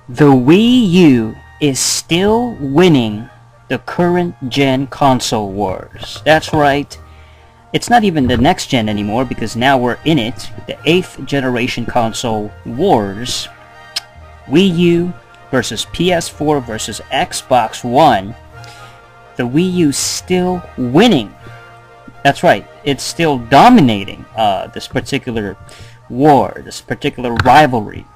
The Wii U is still winning the current gen console wars. That's right. It's not even the next gen anymore because now we're in it. The 8th generation console wars. Wii U versus PS4 versus Xbox One. The Wii U's still winning. That's right. It's still dominating this particular war, this particular rivalry.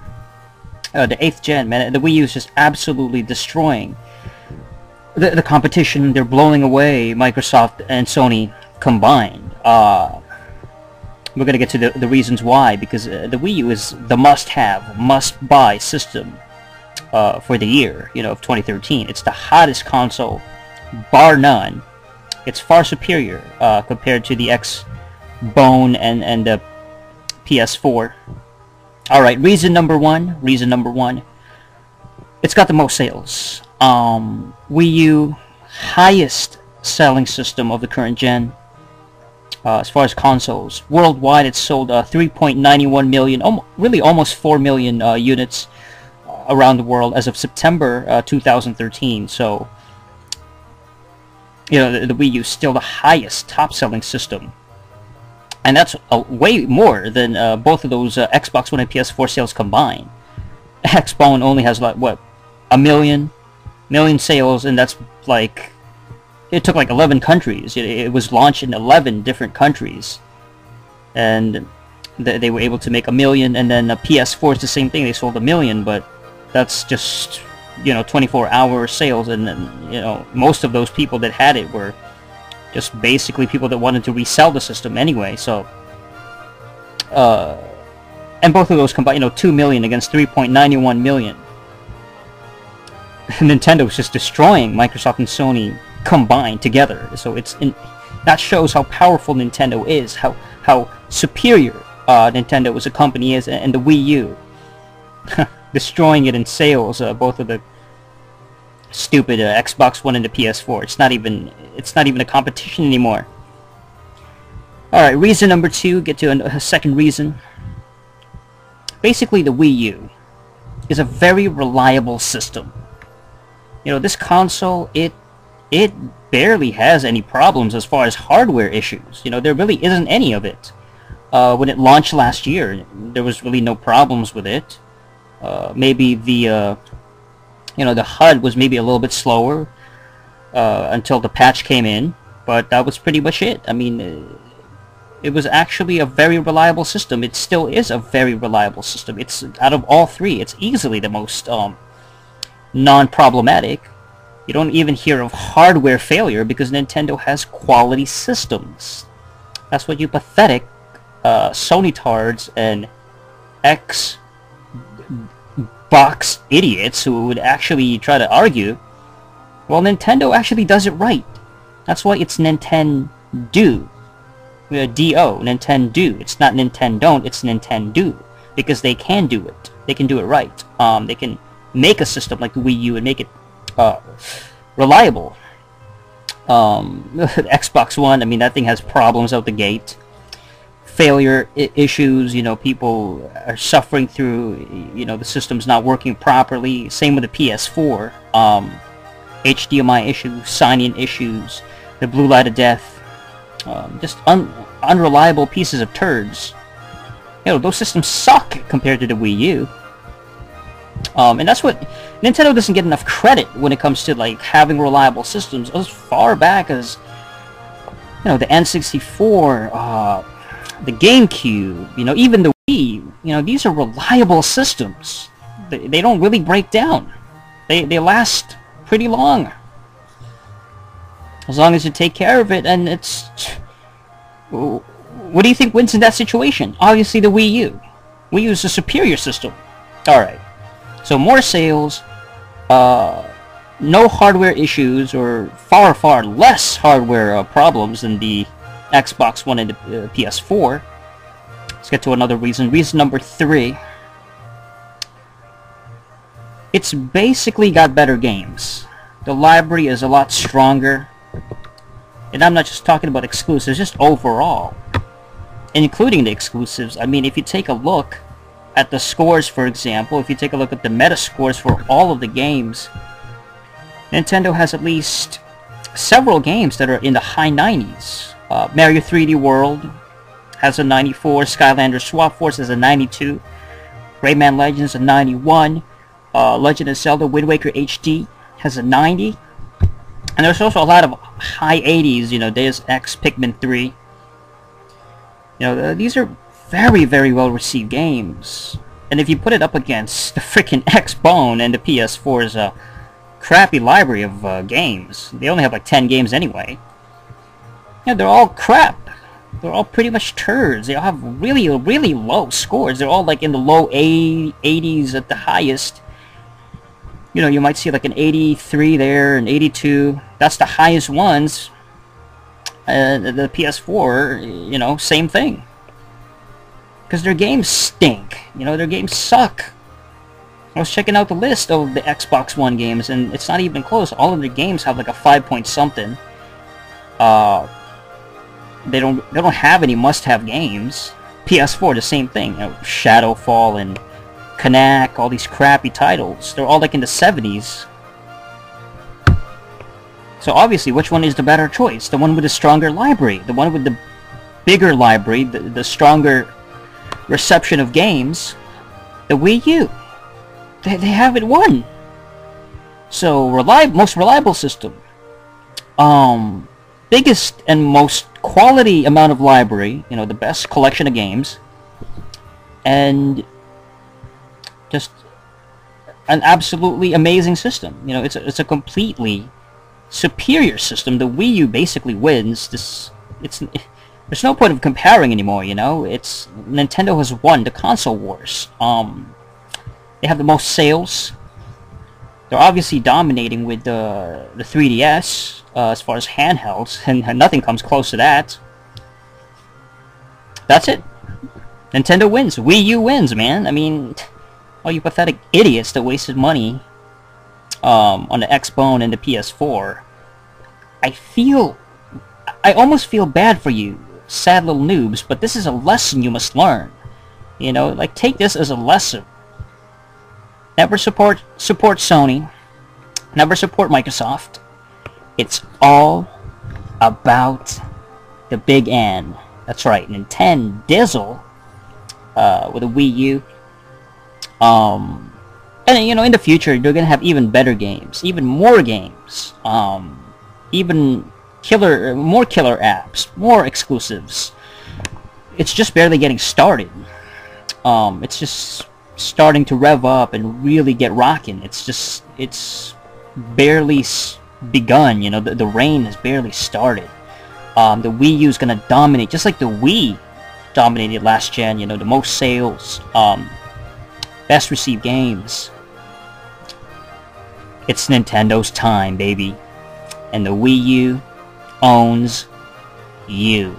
The 8th gen, man, the Wii U is just absolutely destroying the competition. They're blowing away Microsoft and Sony combined. We're going to get to the reasons why, because the Wii U is the must-have, must-buy system for the year, of 2013. It's the hottest console, bar none. It's far superior compared to the Xbone and the PS4. Alright, reason number one. It's got the most sales. Wii U, highest selling system of the current gen. As far as consoles, worldwide it's sold 3.91 million, really almost 4 million units around the world as of September 2013. So, the Wii U is still the highest top-selling system. And that's way more than both of those Xbox One and PS4 sales combined. Xbone only has like, what, a million sales, and that's like, it took like 11 countries. It was launched in 11 different countries. And they were able to make 1 million, and then PS4 is the same thing. They sold 1 million, but that's just, 24-hour sales, and most of those people that had it were just basically people that wanted to resell the system anyway. So, and both of those combined, 2 million against 3.91 million. Nintendo was just destroying Microsoft and Sony combined together. So that shows how powerful Nintendo is, how superior Nintendo as a company is, and the Wii U, destroying it in sales. Both of the stupid Xbox One and the PS4. It's not even a competition anymore. Alright, reason number 2, get to a second reason. Basically, the Wii U is a very reliable system. This console, it barely has any problems as far as hardware issues. There really isn't any of it. When it launched last year, there was really no problems with it. Maybe the HUD was maybe a little bit slower until the patch came in, but that was pretty much it. I mean, it was actually a very reliable system. It still is a very reliable system. It's, out of all three, it's easily the most non-problematic. You don't even hear of hardware failure because Nintendo has quality systems. That's what you pathetic Sony tards and Xbox idiots who would actually try to argue. Well, Nintendo actually does it right. That's why it's Nintendo. D-O, Nintendo. It's not Nintendo, it's Nintendo. Because they can do it. They can do it right. They can make a system like the Wii U and make it reliable. Xbox One, I mean, that thing has problems out the gate. Failure issues, people are suffering through, the system's not working properly. Same with the PS4. HDMI issues, sign-in issues, the blue light of death. Just unreliable pieces of turds. Those systems suck compared to the Wii U. And that's what Nintendo doesn't get enough credit when it comes to like having reliable systems. As far back as the N64, the GameCube, even the Wii. These are reliable systems. They don't really break down. They last pretty long. As long as you take care of it, and it's... What do you think wins in that situation? Obviously the Wii U. Wii U is a superior system. Alright. So more sales, no hardware issues, or far, far less hardware problems than the Xbox One and the PS4. Let's get to another reason. Reason number 3. It's basically got better games. The library is a lot stronger. And I'm not just talking about exclusives, just overall. including the exclusives. I mean, if you take a look at the scores, for example, if you take a look at the meta scores for all of the games, Nintendo has at least several games that are in the high 90s. Mario 3D World has a 94, Skylanders Swap Force has a 92, Rayman Legends a 91, Legend of Zelda Wind Waker HD has a 90, and there's also a lot of high 80s, you know, Deus Ex, Pikmin 3. You know, these are very, very well received games. And if you put it up against the freaking X-Bone and the PS4's crappy library of games, they only have like 10 games anyway. Yeah, they're all crap. They're all pretty much turds. They all have really, really low scores. They're all like in the low 80s at the highest. You know, you might see like an 83 there, an 82. That's the highest ones. The PS4, you know, same thing. Because their games stink. You know, their games suck. I was checking out the list of the Xbox One games, and it's not even close. All of their games have like a 5 point something. They don't have any must-have games. PS4, the same thing. You know, Shadowfall and Knack, all these crappy titles. They're all like in the 70s. So obviously, which one is the better choice? The one with the stronger library, the one with the bigger library, the stronger reception of games, the Wii U. They haven't won. So most reliable system, biggest and most quality amount of library, you know, the best collection of games, and just an absolutely amazing system. You know, it's a completely superior system. The Wii U basically wins. There's no point of comparing anymore. You know, Nintendo has won the console wars. They have the most sales. They're obviously dominating with the 3DS as far as handhelds, and nothing comes close to that. That's it. Nintendo wins. Wii U wins, man. I mean, all you pathetic idiots that wasted money on the X-Bone and the PS4. I almost feel bad for you, sad little noobs, but this is a lesson you must learn. You know, like, take this as a lesson. Never support Sony. Never support Microsoft. It's all about the big N. That's right, Nintendo Dizzle with a Wii U. And you know, in the future, they're gonna have even better games, even more games, even more killer apps, more exclusives. It's just barely getting started. It's just starting to rev up and really get rocking. It's barely begun. You know, the reign has barely started. The Wii U is gonna dominate, just like the Wii dominated last gen. You know, the most sales, best received games. It's Nintendo's time, baby, and the Wii U owns you.